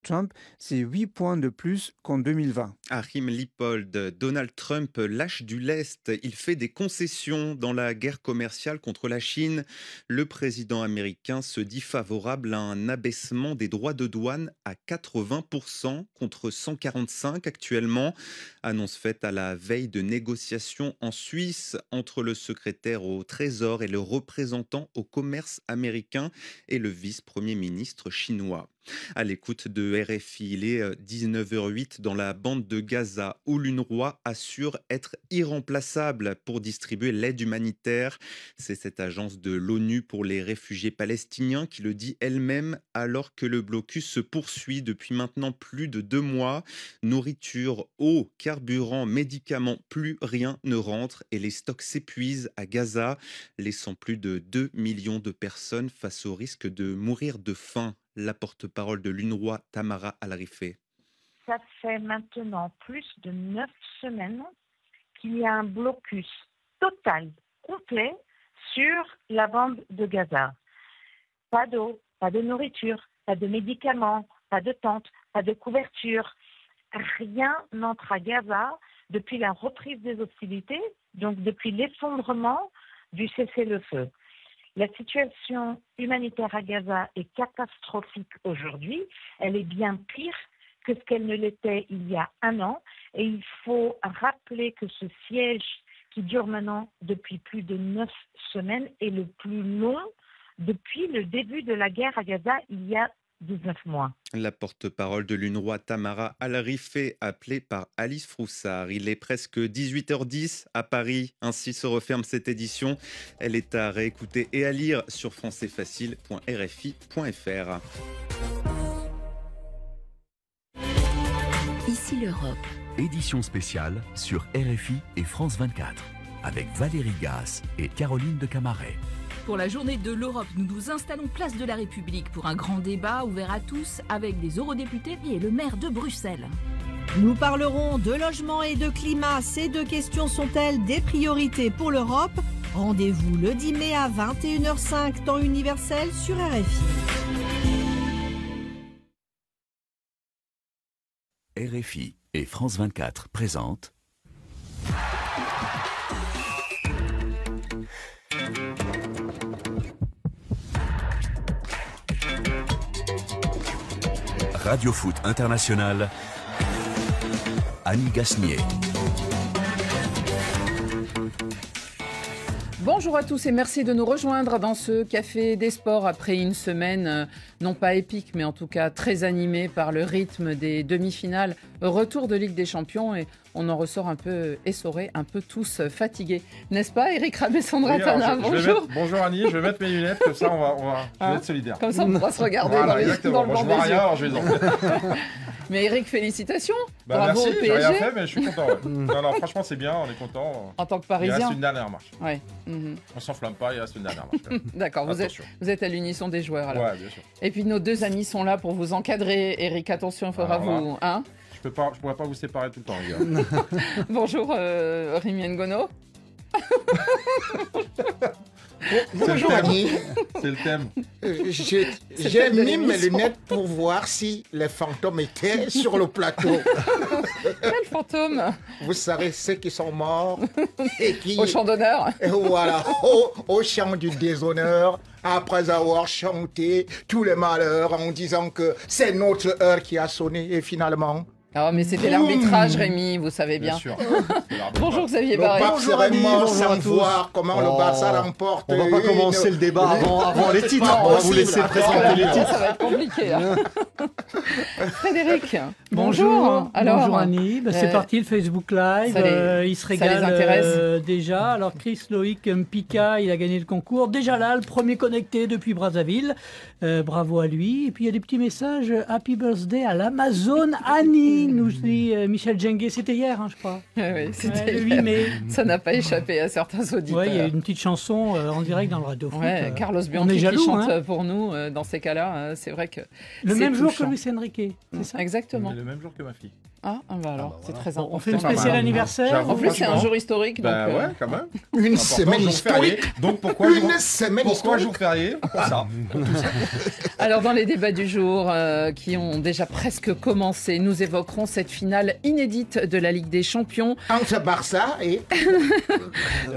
Trump, c'est 8 points de plus qu'en 2020. Achim Lippold, Donald Trump lâche du lest. Il fait des concessions dans la guerre commerciale contre la Chine. Le président américain se dit favorable à un abaissement des droits de douane à 80% contre 145 actuellement. Annonce faite à la veille de négociations en Suisse entre le secrétaire au Trésor et le représentant au commerce américain et le vice-premier ministre chinois. À l'écoute de RFI, il est 19h08 dans la bande de Gaza où l'UNRWA assure être irremplaçable pour distribuer l'aide humanitaire. C'est cette agence de l'ONU pour les réfugiés palestiniens qui le dit elle-même alors que le blocus se poursuit depuis maintenant plus de 2 mois. Nourriture, eau, carburant, médicaments, plus rien ne rentre et les stocks s'épuisent à Gaza, laissant plus de 2 millions de personnes face au risque de mourir de faim. La porte-parole de l'UNRWA, Tamara Al-Rifai. Ça fait maintenant plus de 9 semaines qu'il y a un blocus total, complet, sur la bande de Gaza. Pas d'eau, pas de nourriture, pas de médicaments, pas de tentes, pas de couverture. Rien n'entre à Gaza depuis la reprise des hostilités, donc depuis l'effondrement du cessez-le-feu. La situation humanitaire à Gaza est catastrophique aujourd'hui. Elle est bien pire que ce qu'elle ne l'était il y a 1 an. Et il faut rappeler que ce siège qui dure maintenant depuis plus de 9 semaines est le plus long depuis le début de la guerre à Gaza il y a 19 mois. La porte-parole de l'UNRWA, Tamara Al-Rifai, appelée par Alice Froussard. Il est presque 18h10 à Paris. Ainsi se referme cette édition. Elle est à réécouter et à lire sur françaisfacile.rfi.fr. Ici l'Europe. Édition spéciale sur RFI et France 24 avec Valérie Gasse et Caroline de Camaret. Pour la journée de l'Europe, nous nous installons place de la République pour un grand débat ouvert à tous avec des eurodéputés et le maire de Bruxelles. Nous parlerons de logement et de climat. Ces 2 questions sont-elles des priorités pour l'Europe? Rendez-vous le 10 mai à 21h05, temps universel sur RFI. RFI et France 24 présentent Radio Foot International, Annie Gasnier. Bonjour à tous et merci de nous rejoindre dans ce Café des Sports après une semaine non pas épique mais en tout cas très animée par le rythme des demi-finales. Retour de Ligue des Champions et on en ressort un peu essorés, un peu tous fatigués. N'est-ce pas Eric Ramé-Sandratana? Bonjour. Bonjour Annie, je vais mettre mes lunettes, comme ça je vais être solidaire. Comme ça on pourra se regarder voilà, dans le exactement. blanc Moi, je vois des rien, yeux. alors je vais les enlever. Mais Eric, félicitations. Bravo merci, au PSG. j'ai rien fait, mais je suis content. Ouais. non, franchement, c'est bien, on est content. En tant que Il Parisien. reste une dernière marche. Ouais. On s'enflamme pas, il reste une dernière marche. D'accord, vous êtes à l'unisson des joueurs alors. Ouais, bien sûr. Et puis nos 2 amis sont là pour vous encadrer. Eric, attention, il faudra vous... Hein Je pourrais pas vous séparer tout le temps, les gars. Bonjour Rémi Ngono. Bonjour Annie. C'est le thème. J'ai mis mes lunettes pour voir si les fantômes étaient sur le plateau. Quel fantôme? Vous savez, ceux qui sont morts et qui... Au champ d'honneur. Voilà, au champ du déshonneur, après avoir chanté tous les malheurs en disant que c'est notre heure qui a sonné et finalement... Ah, mais c'était l'arbitrage, Rémi, vous savez bien. Bien sûr. Bonjour Xavier Le Barré. pape serait mort bonjour sans à tous. voir comment le Barça remporte. On va pas commencer le débat avant les titres. pas On va vous possible. laisser présenter les titres. Ça va être compliqué. Hein. Frédéric, Bonjour. Alors, bonjour Annie. C'est parti le Facebook Live. Il se ça les régale intéresse déjà. Alors Chris Loïc Mpika, il a gagné le concours. Déjà là, le premier connecté depuis Brazzaville. Bravo à lui. Et puis il y a des petits messages. Happy birthday à l'Amazon Annie, nous dit Michel Jenguet. C'était hier, hein, je crois. Oui, c'était le 8 mai. Ça n'a pas échappé à certains auditeurs. Ouais, il y a une petite chanson en direct dans le Radio Foot. Ouais, Carlos on Bianchi est jaloux, qui chante hein. pour nous dans ces cas-là. C'est vrai que Le c'est même jour que touchant. Luis Enrique, c'est ça? Exactement. C'est le même jour que ma fille. Alors, c'est très important. On fait une spéciale anniversaire. En plus, c'est un jour historique. Bah donc, ouais, quand même. Une semaine historique. Donc pourquoi jour férié pour ça. Alors, dans les débats du jour qui ont déjà presque commencé, nous évoquerons cette finale inédite de la Ligue des Champions. Entre Barça et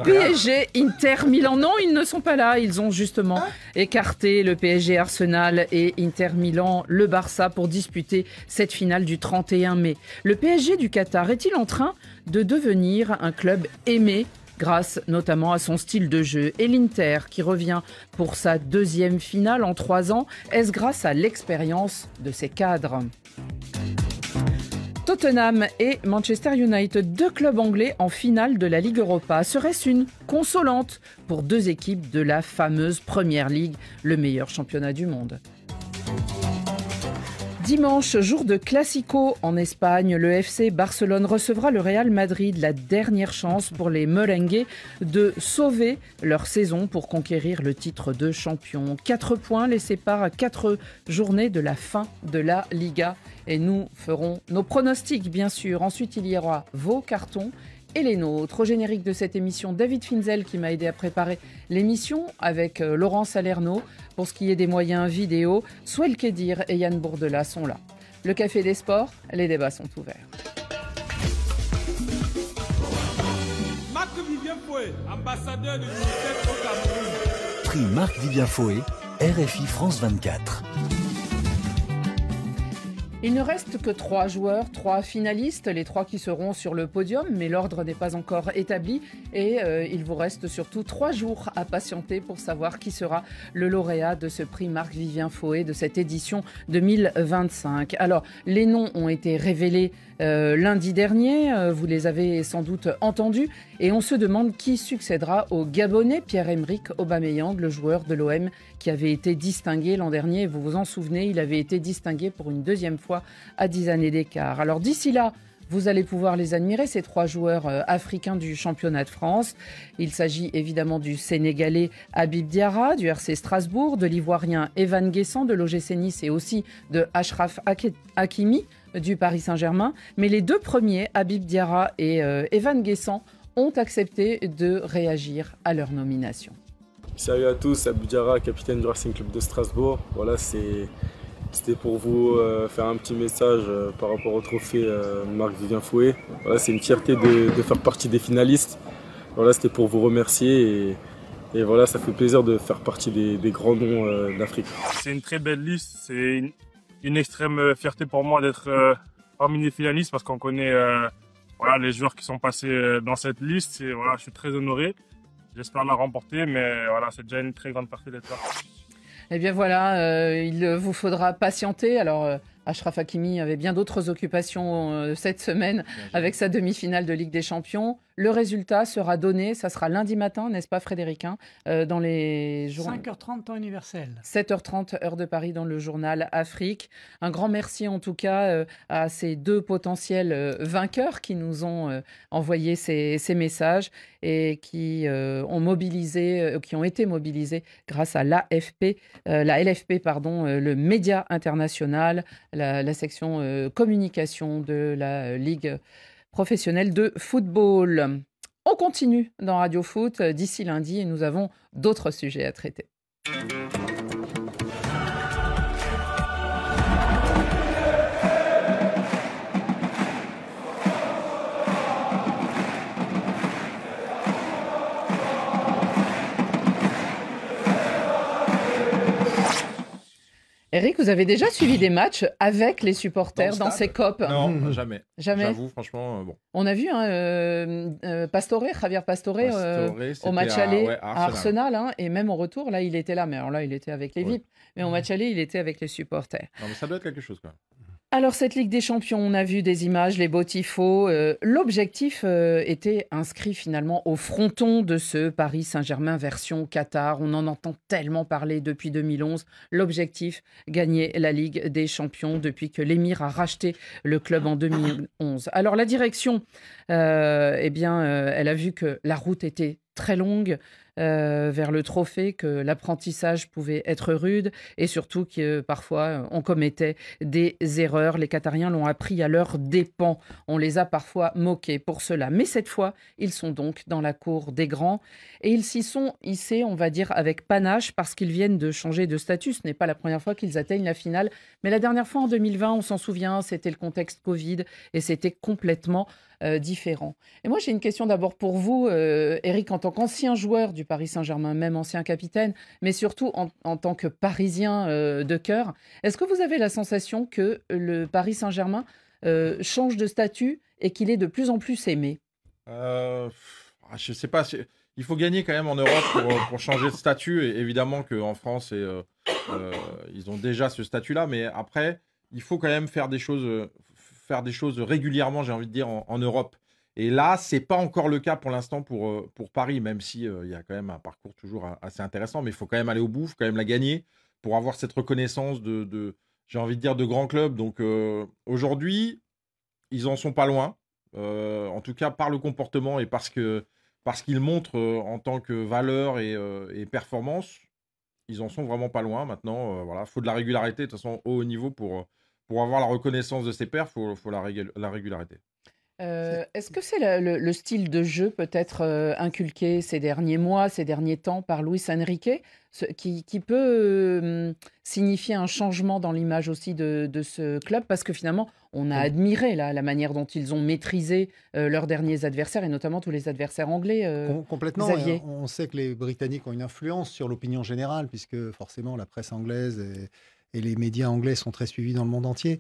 PSG, Inter, Milan. Non, ils ne sont pas là. Ils ont justement écarté le PSG, Arsenal et Inter Milan, le Barça, pour disputer cette finale du 31 mai. Le PSG du Qatar est-il en train de devenir un club aimé grâce notamment à son style de jeu? Et l'Inter qui revient pour sa 2e finale en 3 ans, est-ce grâce à l'expérience de ses cadres? Tottenham et Manchester United, 2 clubs anglais en finale de la Ligue Europa. Serait-ce une consolante pour 2 équipes de la fameuse Premier League, le meilleur championnat du monde? Dimanche, jour de Classico en Espagne, le FC Barcelone recevra le Real Madrid. La dernière chance pour les merengues de sauver leur saison pour conquérir le titre de champion. 4 points les séparent à 4 journées de la fin de la Liga. Et nous ferons nos pronostics, bien sûr. Ensuite, il y aura vos cartons et les nôtres. Au générique de cette émission, David Finzel qui m'a aidé à préparer l'émission avec Laurent Salerno. Pour ce qui est des moyens vidéo, Souel Kedir et Yann Bourdela sont là. Le Café des Sports, les débats sont ouverts. Marc-Vivien Foué, ambassadeur de l'UNICEF au Cameroun. Prix Marc-Vivien Foué, RFI France 24. Il ne reste que 3 joueurs, 3 finalistes, les 3 qui seront sur le podium, mais l'ordre n'est pas encore établi et il vous reste surtout 3 jours à patienter pour savoir qui sera le lauréat de ce prix Marc-Vivien Foué de cette édition 2025. Alors, les noms ont été révélés lundi dernier, vous les avez sans doute entendus, et on se demande qui succédera au Gabonais Pierre-Emerick Aubameyang, le joueur de l'OM qui avait été distingué l'an dernier. Vous vous en souvenez, il avait été distingué pour une 2e fois à 10 années d'écart. Alors d'ici là, vous allez pouvoir les admirer, ces 3 joueurs africains du championnat de France. Il s'agit évidemment du Sénégalais Habib Diarra, du RC Strasbourg, de l'Ivoirien Evan Guessant, de l'OGC Nice et aussi de Achraf Hakimi, du Paris Saint-Germain. Mais les 2 premiers, Habib Diarra et Evan Guessant, ont accepté de réagir à leur nomination. Salut à tous, Habib Diarra, capitaine du Racing Club de Strasbourg. Voilà, c'était pour vous faire un petit message par rapport au trophée Marc-Vivien Foué. Voilà, c'est une fierté de faire partie des finalistes. Voilà, c'était pour vous remercier et voilà, ça fait plaisir de faire partie des grands noms d'Afrique. C'est une très belle liste, c'est une extrême fierté pour moi d'être parmi les finalistes parce qu'on connaît les joueurs qui sont passés dans cette liste. Et, je suis très honoré. J'espère la remporter, mais voilà, c'est déjà une très grande partie d'être là. Eh bien voilà, il vous faudra patienter. Alors, Achraf Hakimi avait bien d'autres occupations cette semaine avec sa demi-finale de Ligue des Champions. Le résultat sera donné, ça sera lundi matin, n'est-ce pas Frédéric, dans les jours... 5h30 temps universel. 7h30 heure de Paris dans le journal Afrique. Un grand merci en tout cas à ces 2 potentiels vainqueurs qui nous ont envoyé ces messages et qui ont été mobilisés grâce à la LFP, le média international, la section communication de la Ligue professionnelle de football. On continue dans Radio Foot d'ici lundi et nous avons d'autres sujets à traiter. Eric, vous avez déjà suivi des matchs avec les supporters dans ces COP? Non, jamais. Jamais. J'avoue, franchement, bon. On a vu Javier Pastore au match aller à Arsenal, et même au retour, là, il était là. Mais alors là, il était avec les VIP. Mais au match aller, il était avec les supporters. Non, mais ça doit être quelque chose, quoi. Alors, cette Ligue des Champions, on a vu des images, les beaux tifos. L'objectif était inscrit finalement au fronton de ce Paris Saint-Germain version Qatar. On en entend tellement parler depuis 2011. L'objectif, gagner la Ligue des Champions depuis que l'émir a racheté le club en 2011. Alors, la direction, elle a vu que la route était très longue. vers le trophée, que l'apprentissage pouvait être rude et surtout que parfois on commettait des erreurs. Les Qatariens l'ont appris à leurs dépens. On les a parfois moqués pour cela. Mais cette fois, ils sont donc dans la cour des grands et ils s'y sont hissés, on va dire, avec panache parce qu'ils viennent de changer de statut. Ce n'est pas la première fois qu'ils atteignent la finale. Mais la dernière fois, en 2020, on s'en souvient, c'était le contexte Covid et c'était complètement différent. Et moi, j'ai une question d'abord pour vous, Eric, en tant qu'ancien joueur du Paris Saint-Germain, même ancien capitaine, mais surtout en tant que Parisien de cœur. Est-ce que vous avez la sensation que le Paris Saint-Germain change de statut et qu'il est de plus en plus aimé? Je sais pas. Il faut gagner quand même en Europe pour changer de statut. Et évidemment qu'en France, ils ont déjà ce statut-là. Mais après, il faut quand même faire des choses régulièrement, j'ai envie de dire, en Europe. Et là, c'est pas encore le cas pour l'instant pour Paris, même si il y a quand même un parcours toujours assez intéressant. Mais il faut quand même aller au bout, il faut quand même la gagner pour avoir cette reconnaissance j'ai envie de dire, de grands clubs. Donc aujourd'hui, ils en sont pas loin. En tout cas, par le comportement et parce qu'ils montrent en tant que valeur et performance, ils en sont vraiment pas loin. Maintenant, voilà, faut de la régularité, de toute façon, au haut niveau pour avoir la reconnaissance de ses pairs, faut la régularité. Est-ce que c'est le style de jeu peut-être inculqué ces derniers mois, ces derniers temps par Luis Enrique, qui peut signifier un changement dans l'image aussi de ce club? Parce que finalement, on a admiré la manière dont ils ont maîtrisé leurs derniers adversaires, et notamment tous les adversaires anglais. Complètement. Xavier. On sait que les Britanniques ont une influence sur l'opinion générale, puisque forcément la presse anglaise et les médias anglais sont très suivis dans le monde entier,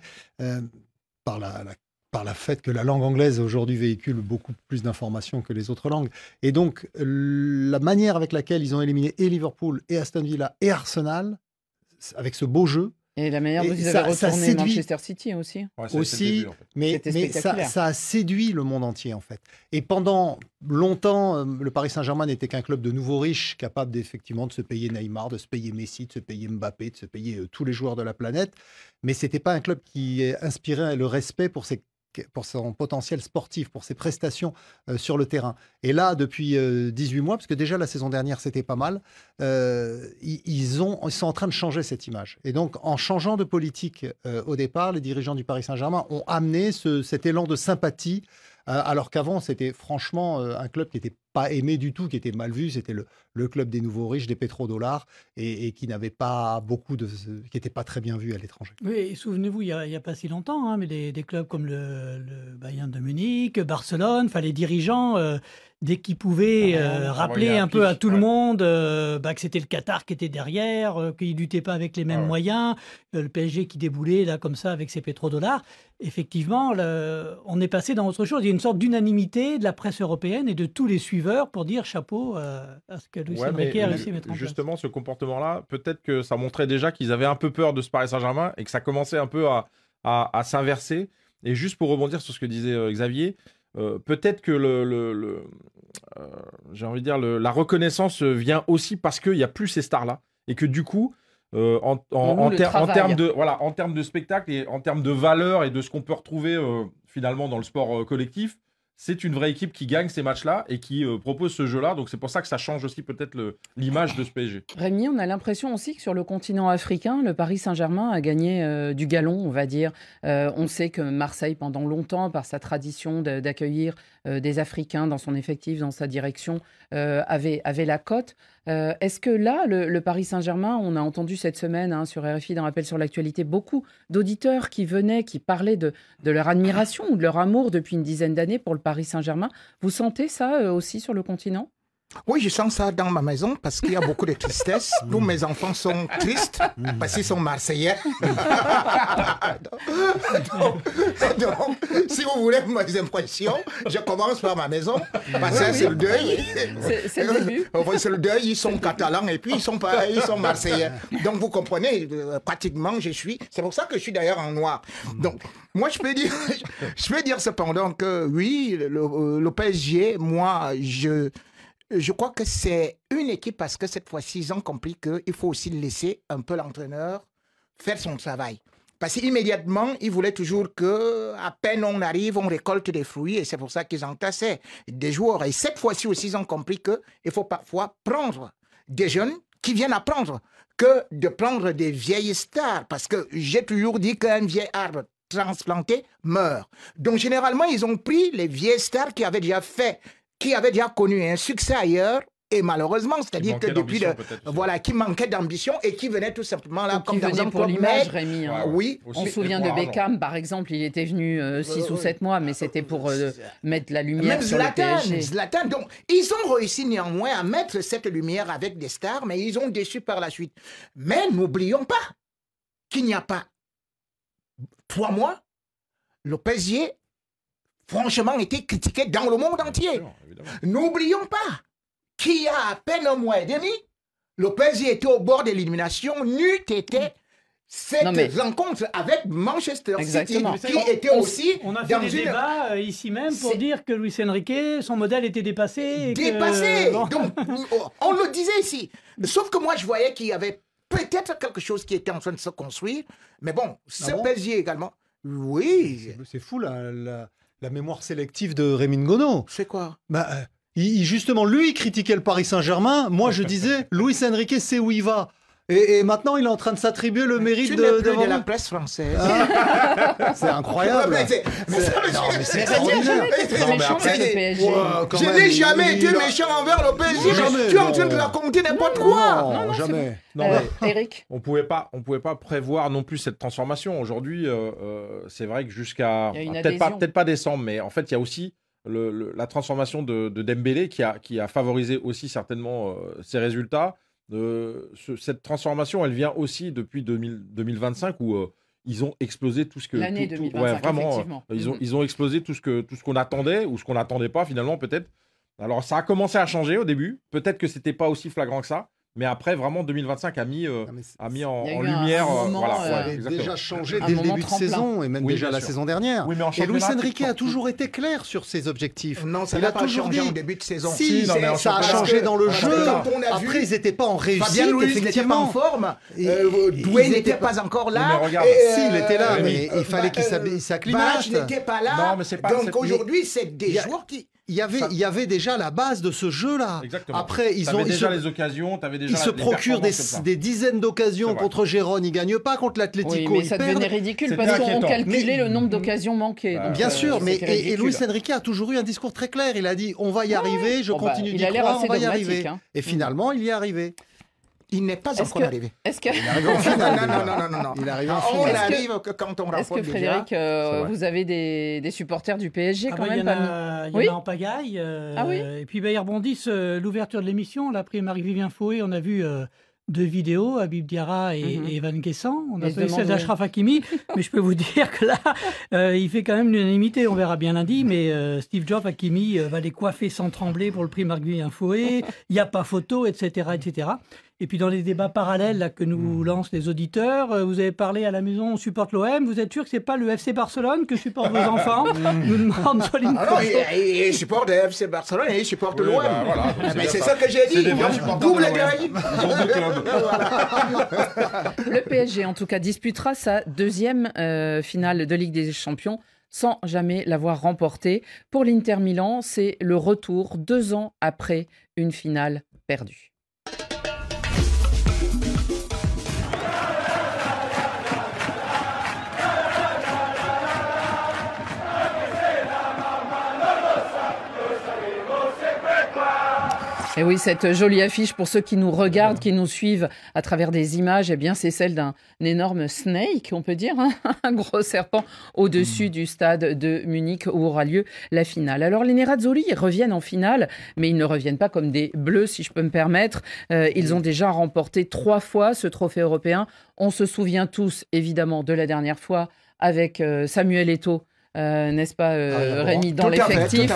par le fait que la langue anglaise aujourd'hui véhicule beaucoup plus d'informations que les autres langues. Et donc, la manière avec laquelle ils ont éliminé et Liverpool, et Aston Villa, et Arsenal, avec ce beau jeu. Et la manière dont ils avaient retourné Manchester City aussi. Ouais, aussi, mais ça a séduit le monde entier, en fait. Et pendant longtemps, le Paris Saint-Germain n'était qu'un club de nouveaux riches, capable effectivement de se payer Neymar, de se payer Messi, de se payer Mbappé, de se payer tous les joueurs de la planète. Mais ce n'était pas un club qui inspirait le respect pour son potentiel sportif, pour ses prestations sur le terrain. Et là, depuis 18 mois, parce que déjà la saison dernière, c'était pas mal, ils sont en train de changer cette image. Et donc, en changeant de politique au départ, les dirigeants du Paris Saint-Germain ont amené cet élan de sympathie, alors qu'avant, c'était franchement un club qui n'était pas aimé du tout, qui était mal vu. C'était le club des nouveaux riches, des pétrodollars, et qui n'avait pas qui n'était pas très bien vu à l'étranger. Oui, et souvenez-vous, il y a pas si longtemps, hein, mais des clubs comme le Bayern de Munich, Barcelone, les dirigeants, dès qu'ils pouvaient rappeler un peu à tout le monde que c'était le Qatar qui était derrière, qu'ils ne luttaient pas avec les mêmes moyens, le PSG qui déboulait là comme ça avec ses pétrodollars. Effectivement, on est passé dans autre chose. Il y a une sorte d'unanimité de la presse européenne et de tous les suiveurs pour dire chapeau à ce que Luis Enrique a réussi à mettre en place. Justement, ce comportement-là, peut-être que ça montrait déjà qu'ils avaient un peu peur de ce Paris Saint-Germain et que ça commençait un peu à s'inverser. Et juste pour rebondir sur ce que disait Xavier, peut-être que j'ai envie de dire la reconnaissance vient aussi parce qu'il n'y a plus ces stars-là et que du coup, en termes de spectacle et en termes de valeur et de ce qu'on peut retrouver finalement dans le sport collectif, c'est une vraie équipe qui gagne ces matchs-là et qui propose ce jeu-là. Donc c'est pour ça que ça change aussi peut-être l'image de ce PSG. Rémi, on a l'impression aussi que sur le continent africain, le Paris Saint-Germain a gagné du galon, on va dire. On sait que Marseille, pendant longtemps, par sa tradition d'accueillir des Africains dans son effectif, dans sa direction, avait la cote. Est-ce que là, le Paris Saint-Germain, on a entendu cette semaine sur RFI, dans Rappel sur l'actualité, beaucoup d'auditeurs qui venaient, qui parlaient de leur admiration ou de leur amour depuis une dizaine d'années pour le Paris Saint-Germain. Vous sentez ça aussi sur le continent ? Oui, je sens ça dans ma maison parce qu'il y a beaucoup de tristesse. Tous mes enfants sont tristes parce qu'ils sont Marseillais. donc, si vous voulez mes impressions, je commence par ma maison. Parce que c'est le deuil. C'est le début. C'est le deuil, ils sont catalans et puis ils sont Marseillais. Donc vous comprenez, pratiquement je suis. C'est pour ça que je suis d'ailleurs en noir. Donc moi je peux dire cependant que oui, le PSG, moi je crois que c'est une équipe parce que cette fois-ci, ils ont compris qu'il faut aussi laisser un peu l'entraîneur faire son travail. Parce qu'immédiatement, ils voulaient toujours qu'à peine on arrive, on récolte des fruits, et c'est pour ça qu'ils entassaient des joueurs. Et cette fois-ci aussi, ils ont compris qu'il faut parfois prendre des jeunes qui viennent apprendre que de prendre des vieilles stars. Parce que j'ai toujours dit qu'un vieil arbre transplanté meurt. Donc généralement, ils ont pris les vieilles stars qui avaient déjà connu un succès ailleurs. Et malheureusement, c'est-à-dire que depuis qui manquait d'ambition et qui venait tout simplement là, comme par pour l'image, Rémi. Hein. Oui. On se souvient de Beckham, par exemple, il était venu 6 ou 7 mois, mais c'était pour mettre la lumière sur le PSG. Zlatan. Donc, ils ont réussi néanmoins à mettre cette lumière avec des stars, mais ils ont déçu par la suite. Mais n'oublions pas qu'il n'y a pas 3 mois, le PSG, franchement, était critiqué dans le monde entier. N'oublions pas qu'il y a à peine un mois et demi, le PSG était au bord de l'élimination, n'eût été cette rencontre avec Manchester Exactement. City, qui était aussi on a fait des débats ici même pour dire que Luis Enrique, son modèle était dépassé. Donc, on le disait ici. Sauf que moi, je voyais qu'il y avait peut-être quelque chose qui était en train de se construire. Mais bon, ce PSG également, oui. C'est fou, la mémoire sélective de Rémi Ngono. C'est quoi? Justement, lui, il critiquait le Paris Saint-Germain. Moi, je disais, Luis Enrique sait où il va. Et maintenant, il est en train de s'attribuer le mérite de la presse française. C'est incroyable. C'est extraordinaire. Je n'ai jamais été méchant envers le PSG. Tu es en train de raconter n'importe quoi. Non, jamais. Eric, on pouvait pas prévoir non plus cette transformation. Aujourd'hui, c'est vrai que jusqu'à peut-être pas décembre, mais en fait, il y a aussi la transformation de Dembélé qui a favorisé aussi certainement ses résultats. Cette transformation, elle vient aussi depuis 2025 où ils ont explosé tout ce que... L'année 2025, effectivement. Ils ont explosé tout ce qu'on attendait ou ce qu'on n'attendait pas finalement peut-être. Alors ça a commencé à changer au début. Peut-être que c'était pas aussi flagrant que ça. Mais après, vraiment, 2025 a mis en lumière... ça avait déjà changé dès le début de saison, et même déjà la saison dernière. Oui, et Luis Enrique a toujours été clair sur ses objectifs. Non, ça n'a pas changé en début de saison. Si, ça a changé dans le jeu. Après, ils n'étaient pas en réussite, effectivement. En forme. Doué n'était pas encore là. Si, il était là, mais il fallait qu'il s'acclimate. n'était pas là. Donc aujourd'hui, c'est des joueurs qui... Il y avait déjà la base de ce jeu-là. Exactement. Après, ils ont déjà les occasions, ils se procurent des dizaines d'occasions contre Gérone, ils gagnent pas contre l'Atlético. Oui, mais ça devenait ridicule parce qu'on calculait le nombre d'occasions manquées. Donc, bien sûr, mais et Luis Enrique a toujours eu un discours très clair. Il a dit on va y arriver, je continue d'y croire, on va y arriver. Et finalement, il y est arrivé. Il n'est pas encore arrivé. Est-ce que... Il arrive en finale. Non. Il arrive en finale. On arrive quand on rapporte. Est-ce que Frédéric, vous avez des supporters du PSG quand même? Il y en a en pagaille. Et puis il rebondissent l'ouverture de l'émission. On l'a pris Marie-Vivien Fouet. On a vu 2 vidéos, Habib Diarra et Evan Guessant. On a fait celle d'Achraf Hakimi. Mais je peux vous dire que là, il fait quand même l'unanimité. On verra bien lundi. Mais Steve Jobs, Hakimi va les coiffer sans trembler pour le prix Marie-Vivien Fouet. Il n'y a pas photo, etc., etc. Et puis dans les débats parallèles là, que nous lancent les auditeurs, vous avez parlé à la maison, on supporte l'OM. Vous êtes sûr que c'est pas le FC Barcelone que supportent vos enfants? Nous demande Soline Crochot. Il supporte le FC Barcelone et il supporte l'OM. Mais c'est ça que j'ai dit. Double gueule. Le PSG, en tout cas, disputera sa 2e finale de Ligue des Champions sans jamais l'avoir remportée. Pour l'Inter Milan, c'est le retour 2 ans après une finale perdue. Et oui, cette jolie affiche, pour ceux qui nous regardent, qui nous suivent à travers des images, eh bien, c'est celle d'un énorme snake, on peut dire, hein, un gros serpent au-dessus du stade de Munich où aura lieu la finale. Alors, les Nerazzurri reviennent en finale, mais ils ne reviennent pas comme des bleus, si je peux me permettre. Ils ont déjà remporté 3 fois ce trophée européen. On se souvient tous, évidemment, de la dernière fois avec Samuel Eto'o. N'est-ce pas, Rémi, dans l'effectif,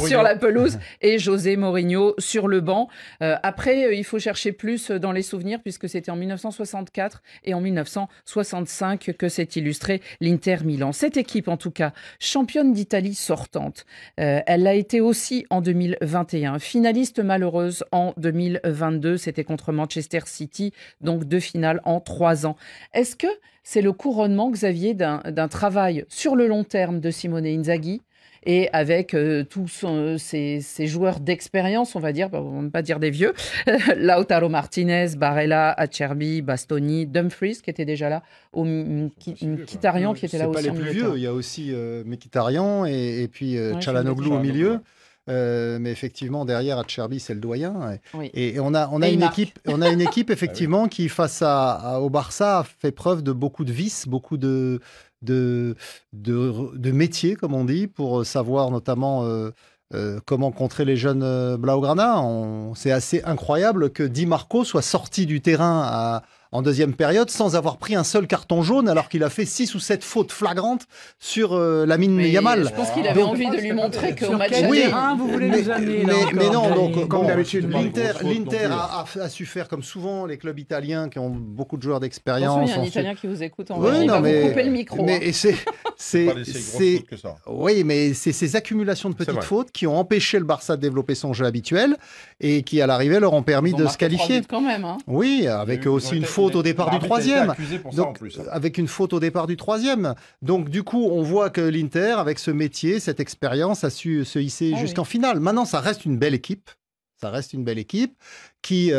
sur la pelouse, et José Mourinho sur le banc. Après, il faut chercher plus dans les souvenirs, puisque c'était en 1964 et en 1965 que s'est illustré l'Inter Milan. Cette équipe, en tout cas, championne d'Italie sortante. Elle l'a été aussi en 2021. Finaliste malheureuse en 2022, c'était contre Manchester City, donc 2 finales en 3 ans. Est-ce que c'est le couronnement, Xavier, d'un travail sur le long terme de Simone Inzaghi, et avec tous ces joueurs d'expérience, on va dire, on ne va pas dire des vieux, Lautaro Martinez, Barella, Acerbi, Bastoni, Dumfries qui était déjà là, Mkhitaryan qui était là aussi. C'est pas les plus vieux, il y a aussi Mkhitaryan et puis Çalhanoğlu au milieu. Mais effectivement, derrière Acerbi, c'est le doyen. Et on a une équipe effectivement qui, face au Barça, a fait preuve de beaucoup de vices, beaucoup de métiers, comme on dit, pour savoir notamment comment contrer les jeunes Blaugrana. C'est assez incroyable que Di Marco soit sorti du terrain en deuxième période sans avoir pris un seul carton jaune, alors qu'il a fait 6 ou 7 fautes flagrantes sur Lamine Yamal. Je pense qu'il avait envie de lui montrer qu'au match terrain, vous voulez nous amener là mais non, donc comme d'habitude, l'Inter a su faire comme souvent les clubs italiens qui ont beaucoup de joueurs d'expérience. Il y a un Italien qui vous écoute, il va vous couper le micro. Mais oui, mais c'est ces accumulations de petites fautes qui ont empêché le Barça de développer son jeu habituel et qui, à l'arrivée, leur ont permis de se qualifier. Quand même, hein. Oui, avec aussi une faute au départ du troisième. Avec une faute au départ du troisième. Donc, du coup, on voit que l'Inter, avec ce métier, cette expérience, a su se hisser jusqu'en finale. Maintenant, ça reste une belle équipe. Ça reste une belle équipe qui,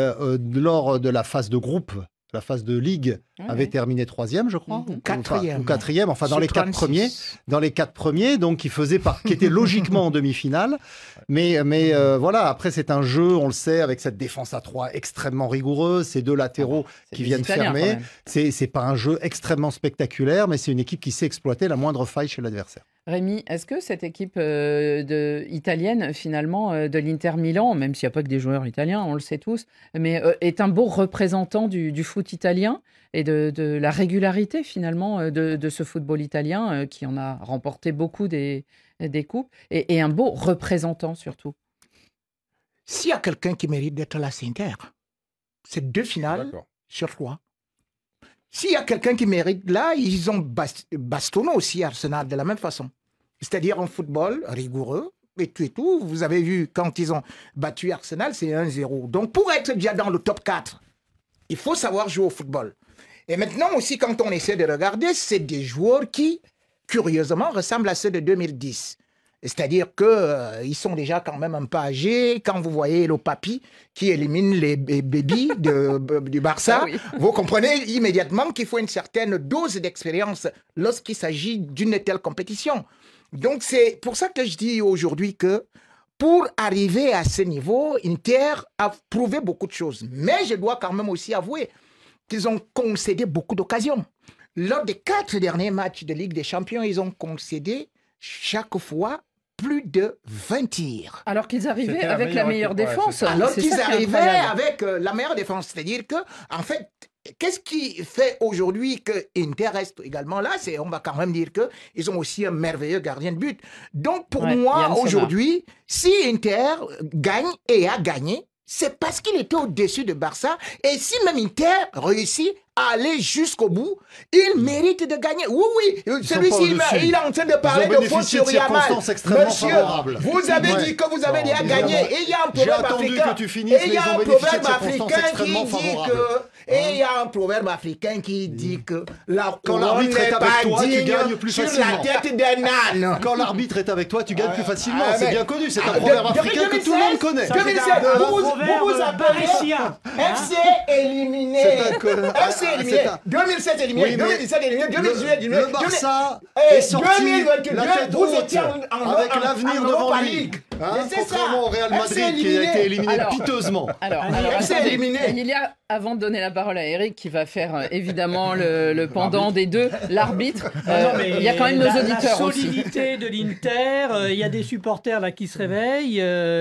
lors de la phase de groupe, la phase de ligue, avait terminé 3e, je crois, ou 4e, enfin dans les 4 premiers. Dans les 4 premiers, donc qui était logiquement en demi-finale. Mais voilà, après c'est un jeu, on le sait, avec cette défense à 3 extrêmement rigoureuse, ces deux latéraux qui viennent fermer. C'est pas un jeu extrêmement spectaculaire, mais c'est une équipe qui sait exploiter la moindre faille chez l'adversaire. Rémi, est-ce que cette équipe italienne, finalement, de l'Inter Milan, même s'il n'y a pas que des joueurs italiens, on le sait tous, mais est un beau représentant du foot italien et de la régularité, finalement, de ce football italien qui en a remporté beaucoup des coupes et un beau représentant, surtout? S'il y a quelqu'un qui mérite d'être là, c'est Inter. C'est 2 finales sur 3. S'il y a quelqu'un qui mérite là, ils ont bastonné aussi Arsenal de la même façon. C'est-à-dire en football rigoureux et tout. Vous avez vu, quand ils ont battu Arsenal, c'est 1-0. Donc pour être déjà dans le top 4, il faut savoir jouer au football. Et maintenant aussi, quand on essaie de regarder, c'est des joueurs qui, curieusement, ressemblent à ceux de 2010. C'est-à-dire qu'ils sont déjà quand même un peu âgés. Quand vous voyez le Papi qui élimine les bébés du Barça, vous comprenez immédiatement qu'il faut une certaine dose d'expérience lorsqu'il s'agit d'une telle compétition. Donc c'est pour ça que je dis aujourd'hui que pour arriver à ce niveau, Inter a prouvé beaucoup de choses. Mais je dois quand même aussi avouer qu'ils ont concédé beaucoup d'occasions. Lors des 4 derniers matchs de Ligue des Champions, ils ont concédé chaque fois plus de 20 tirs. Alors qu'ils arrivaient avec la meilleure défense. Alors qu'ils arrivaient avec la meilleure défense. C'est-à-dire que, en fait, qu'est-ce qui fait aujourd'hui que Inter reste également là? On va quand même dire qu'ils ont aussi un merveilleux gardien de but. Donc, pour moi, aujourd'hui, si Inter gagne et a gagné, c'est parce qu'il était au-dessus de Barça. Et si même Inter réussit à aller jusqu'au bout, il mérite de gagner. Oui, celui-ci, il est en train de parler de faute sur Yamal. Monsieur, vous avez dit que vous avez déjà gagné. Et il y a un proverbe africain. Et il y a un proverbe africain qui dit que... Et il y a un proverbe africain qui dit que la couronne n'est pas digne sur la tête d'un âne. Quand l'arbitre est avec toi, tu gagnes plus facilement. C'est bien connu. C'est un proverbe africain que tout le monde connaît. 2007, vous vous appelez FC éliminé. FC éliminé. 2007 éliminé. 2017 éliminé. 2018 éliminé. Le Barça est sorti la tête haute avec l'avenir devant lui. Contrairement au Real Madrid qui a été éliminé piteusement. Alors, il y a, avant de donner la parole à Eric, qui va faire évidemment le pendant des deux, l'arbitre, il y a quand même nos auditeurs aussi. La solidité de l'Inter, il y a des supporters là qui se réveillent.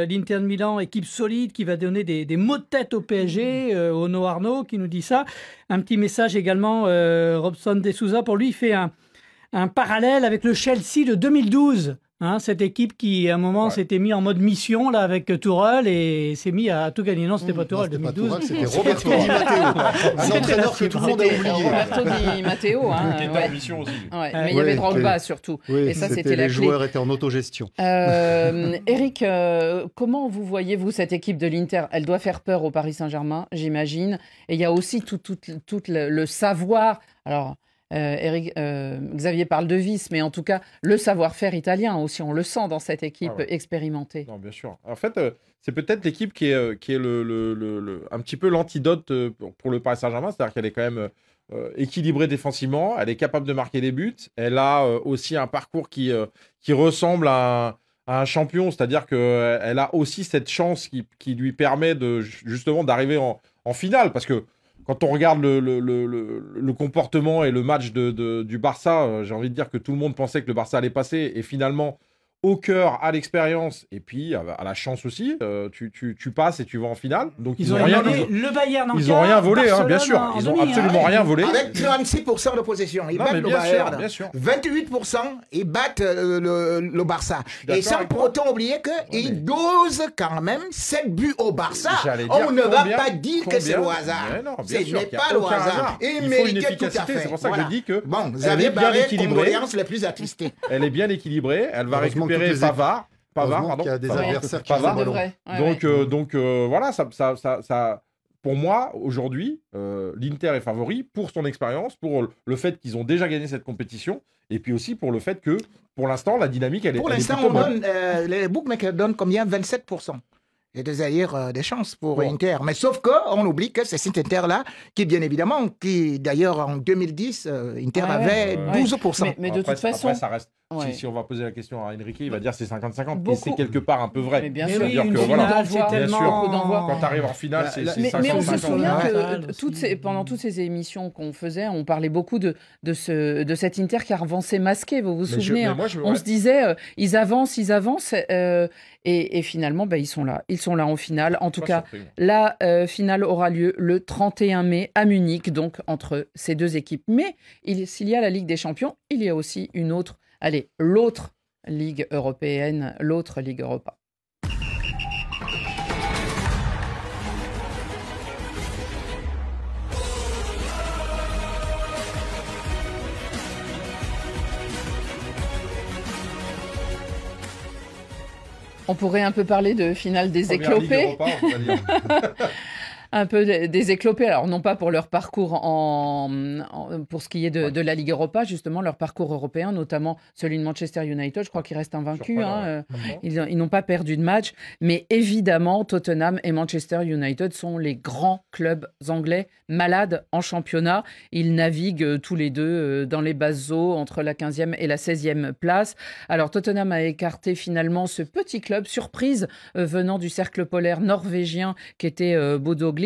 L'Inter de Milan, équipe solide qui va donner des mots de tête au PSG. Ono Arnaud qui nous dit ça. Un petit message également, Robson De Souza, pour lui, il fait un parallèle avec le Chelsea de 2012. Hein, cette équipe qui, à un moment, s'était mis en mode mission là avec Tourelle et s'est mis à tout gagner. Non, c'était pas Tourelle, 2012. C'était Roberto Di Matteo, un entraîneur que tout le monde a oublié. Roberto Di Matteo, qui était en mission aussi. Mais il y avait Drogba surtout. Et ça, c'était la clé. Les joueurs étaient en autogestion. Eric, comment vous voyez-vous cette équipe de l'Inter? Elle doit faire peur au Paris Saint-Germain, j'imagine. Et il y a aussi tout le savoir. Alors, Xavier parle de vice, mais en tout cas, le savoir-faire italien aussi, on le sent dans cette équipe expérimentée. Non, bien sûr. En fait, c'est peut-être l'équipe qui est un petit peu l'antidote pour le Paris Saint-Germain, c'est-à-dire qu'elle est quand même équilibrée défensivement, elle est capable de marquer des buts, elle a aussi un parcours qui ressemble à un champion, c'est-à-dire qu'elle a aussi cette chance qui lui permet justement d'arriver en finale, parce que quand on regarde le comportement et le match du Barça, j'ai envie de dire que tout le monde pensait que le Barça allait passer, et finalement, au cœur, à l'expérience, et puis à la chance aussi, tu passes et tu vas en finale. Donc ils ont rien volé. Le Bayern en ils n'ont rien volé, hein, bien sûr. En ils n'ont demi, absolument rien volé. Avec 36% de possession, ils battent le Bayern. Bien sûr. 28%, ils battent le Barça. Et sans pour autant oublier qu'ils dosent quand même 7 buts au Barça. On ne va pas dire que c'est le hasard. Ce n'est pas le hasard. Ils méritaient tout à fait. C'est pour ça que je dis que bon, vous avez barré condoléances les plus attristées. Elle est bien équilibrée. Elle va récupérer Pavard, pardon. Il y a des adversaires qui Pavard. Donc voilà, ça, pour moi, aujourd'hui, l'Inter est favori pour son expérience, pour le fait qu'ils ont déjà gagné cette compétition, et puis aussi pour le fait que, pour l'instant, la dynamique, elle est plutôt bonne. Pour l'instant, les bookmakers donnent combien? 27%. Et c'est-à-dire des chances pour Inter. Mais sauf qu'on oublie que c'est cet Inter-là qui, bien évidemment, d'ailleurs, en 2010, Inter avait 12%. Mais de toute façon... Après, ça reste... Si on va poser la question à Enrique, il va dire c'est 50-50. Et c'est quelque part un peu vrai. Mais bien sûr, c'est-à-dire que voilà, bien sûr, quand tu arrives en finale, c'est 50-50. Mais on se souvient que pendant toutes ces émissions qu'on faisait, on parlait beaucoup de cet Inter qui avancé masqué. Vous vous souvenez, on se disait, ils avancent, et finalement, ils sont là. Ils sont là en finale. En tout cas, la finale aura lieu le 31 mai à Munich, donc entre ces deux équipes. Mais s'il y a la Ligue des Champions, il y a aussi une autre. Allez, l'autre Ligue européenne, l'autre Ligue Europa. On pourrait un peu parler de finale des éclopés. Un peu des éclopés, alors non pas pour leur parcours pour ce qui est de la Ligue Europa, justement, leur parcours européen, notamment celui de Manchester United, je crois qu'ils restent invaincus, ils n'ont pas perdu de match, mais évidemment, Tottenham et Manchester United sont les grands clubs anglais malades en championnat. Ils naviguent tous les deux dans les basses eaux entre la 15e et la 16e place. Alors Tottenham a écarté finalement ce petit club, surprise venant du cercle polaire norvégien qui était Bodo Glimt.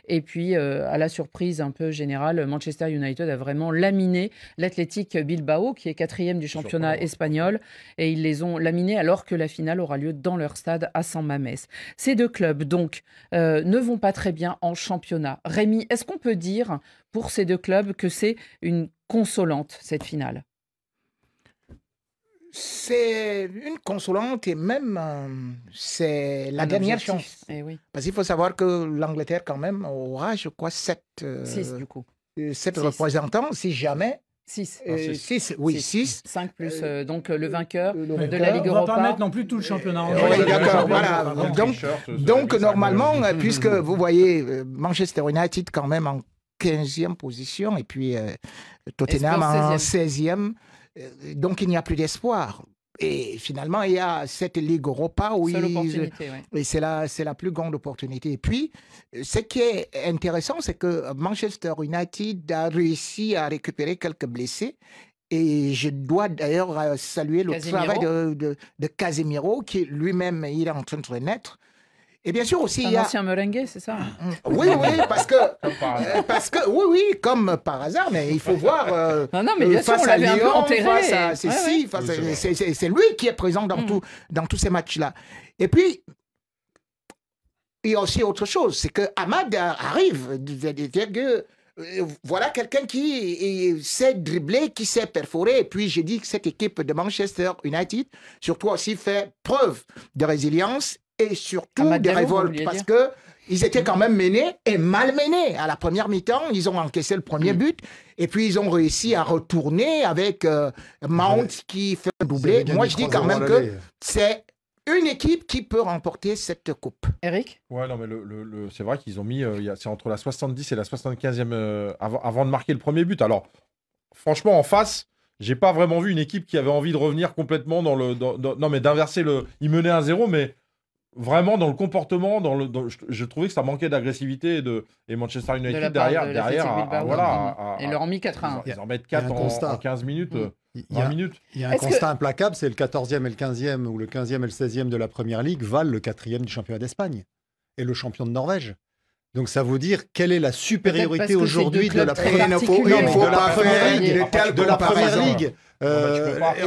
Et puis, à la surprise un peu générale, Manchester United a vraiment laminé l'Athletic Bilbao, qui est 4e du championnat espagnol. Et ils les ont laminés alors que la finale aura lieu dans leur stade à San Mamés. Ces deux clubs, donc, ne vont pas très bien en championnat. Rémi, est-ce qu'on peut dire, pour ces deux clubs, que c'est une consolante, cette finale ? C'est une consolante et même c'est la dernière chance. Parce qu'il faut savoir que l'Angleterre quand même aura, je crois, 7 représentants, si jamais. 6. 5 plus donc le vainqueur de la Ligue Europa. On ne va pas mettre non plus tout le championnat en jeu. Oui, d'accord, voilà. Donc normalement, puisque vous voyez Manchester United quand même en 15e position et puis Tottenham en 16e. Donc, il n'y a plus d'espoir. Et finalement, il y a cette Ligue Europa où c'est la plus grande opportunité. Et puis, ce qui est intéressant, c'est que Manchester United a réussi à récupérer quelques blessés. Et je dois d'ailleurs saluer le travail de Casemiro, qui lui-même, il est en train de renaître. Et bien sûr aussi, il y a... un ancien merengue, c'est ça? Oui, parce que oui, comme par hasard, mais il faut voir. Non, mais bien sûr, on l'avait un peu enterré. C'est lui qui est présent dans tous ces matchs-là. Et puis, il y a aussi autre chose, c'est que Amad arrive. Voilà quelqu'un qui sait dribbler, qui sait perforer. Et puis, j'ai dit que cette équipe de Manchester United, surtout aussi, fait preuve de résilience et surtout des révoltes, parce qu'ils étaient quand même menés et mal menés. À la première mi-temps, ils ont encaissé le premier but, et puis ils ont réussi à retourner avec Mount qui fait un doublé. Moi, je dis quand même que c'est une équipe qui peut remporter cette coupe. Eric? Ouais, non, mais c'est vrai qu'ils ont mis, c'est entre la 70 et la 75e avant de marquer le premier but. Alors, franchement, en face, j'ai pas vraiment vu une équipe qui avait envie de revenir complètement non, mais d'inverser le. Il menait 1-0, mais vraiment dans le comportement, je trouvais que ça manquait d'agressivité et Manchester United derrière et leur ont mis 4-1. Ils en mettent 4 en 15 minutes. 20 minutes. Il y a un constat implacable, c'est le 14e et le 15e, ou le 15e et le 16e de la Première Ligue valent le 4e du championnat d'Espagne et le champion de Norvège. Donc ça veut dire quelle est la supériorité aujourd'hui de la Première Ligue. Il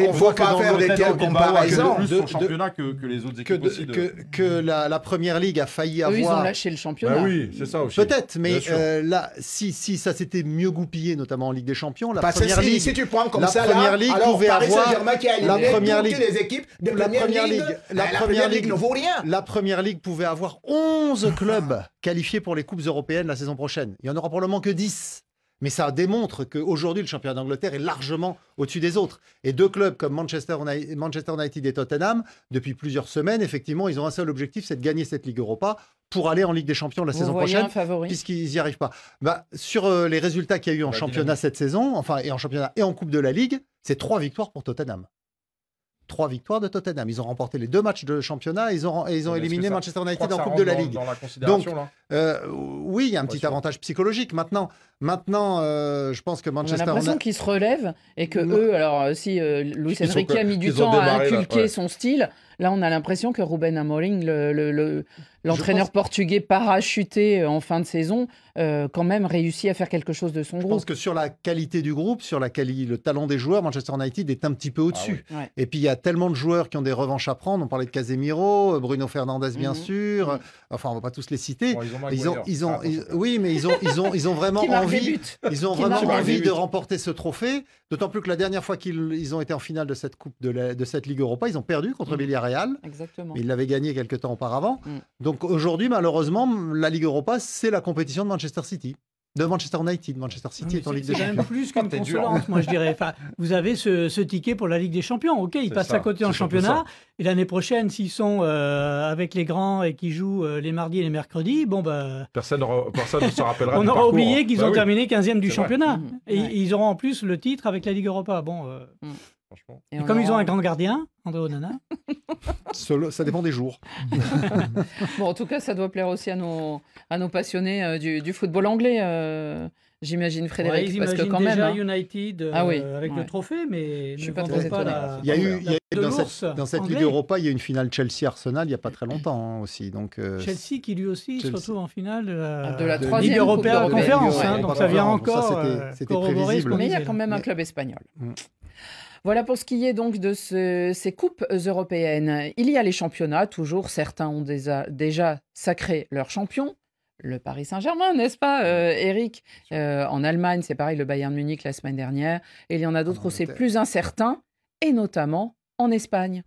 ne faut pas faire de telles comparaisons. Plus son championnat que les autres équipes aussi. Que la Première Ligue a failli avoir... Eux, ils ont lâché le championnat. Bah oui, c'est ça aussi. Peut-être, mais là, si ça s'était mieux goupillé, notamment en Ligue des Champions, la Première Ligue... Si tu prends comme ça, alors Paris Saint-Germain qui a éliminé toutes les équipes de Première Ligue, la Première Ligue ne vaut rien. La Première Ligue pouvait avoir 11 clubs qualifiés pour les Coupes européennes la saison prochaine. Il n'y en aura probablement que 10. Mais ça démontre qu'aujourd'hui, le championnat d'Angleterre est largement au-dessus des autres. Et deux clubs comme Manchester United et Tottenham, depuis plusieurs semaines, effectivement, ils ont un seul objectif, c'est de gagner cette Ligue Europa pour aller en Ligue des Champions la saison prochaine, puisqu'ils n'y arrivent pas. Sur les résultats qu'il y a eu en championnat cette saison, et en championnat et en Coupe de la Ligue, c'est 3 victoires pour Tottenham. 3 victoires de Tottenham. Ils ont remporté les 2 matchs de championnat et ils ont éliminé Manchester United en Coupe de la Ligue. Donc, oui, il y a un petit avantage psychologique. Maintenant, je pense que Manchester... On a l'impression qu'ils se relèvent et que eux, alors si Luis Enrique a mis du temps à inculquer son style, là on a l'impression que Ruben Amorim, l'entraîneur portugais parachuté en fin de saison, quand même réussit à faire quelque chose de son groupe. Je pense que sur la qualité du groupe, sur le talent des joueurs, Manchester United est un petit peu au-dessus. Ah oui. Et puis il y a tellement de joueurs qui ont des revanches à prendre. On parlait de Casemiro, Bruno Fernandes bien sûr. Enfin, on va pas tous les citer. Bon, oui, mais ils ont vraiment envie. Ils ont vraiment envie de remporter ce trophée. D'autant plus que la dernière fois qu'ils ont été en finale de cette coupe de cette Ligue Europa, ils ont perdu contre Villarreal. Exactement. Ils l'avaient gagné quelques temps auparavant. Donc aujourd'hui, malheureusement, la Ligue Europa, c'est la compétition de Manchester City. De Manchester United. Manchester City est en Ligue des Champions. C'est même plus qu'une consolante, moi je dirais. Enfin, vous avez ce ticket pour la Ligue des Champions. Ok, ils passent à côté en championnat. Et l'année prochaine, s'ils sont avec les grands et qui jouent les mardis et les mercredis, personne ne se rappellera. On aura oublié qu'ils ont terminé 15e du championnat. Et ils auront en plus le titre avec la Ligue Europa. Franchement. Et comme ils ont un grand gardien, André Onana. Ça dépend des jours. En tout cas, ça doit plaire aussi à nos passionnés du football anglais, j'imagine, Frédéric. Ils parce que quand déjà même, United avec le trophée, mais je suis pas très étonné. Il y a eu dans cette Ligue Europa, il y a eu une finale Chelsea-Arsenal il n'y a pas très longtemps aussi. Donc, Chelsea qui lui aussi se retrouve en finale de la 3e Ligue européenne conférence. Donc ça vient encore corroborer. Mais il y a quand même un club espagnol. Voilà pour ce qui est donc de ces coupes européennes. Il y a les championnats, toujours. Certains ont déjà sacré leur champion. Le Paris Saint-Germain, n'est-ce pas, Eric en Allemagne, c'est pareil, le Bayern Munich la semaine dernière. Et il y en a d'autres où c'est plus incertain, et notamment en Espagne.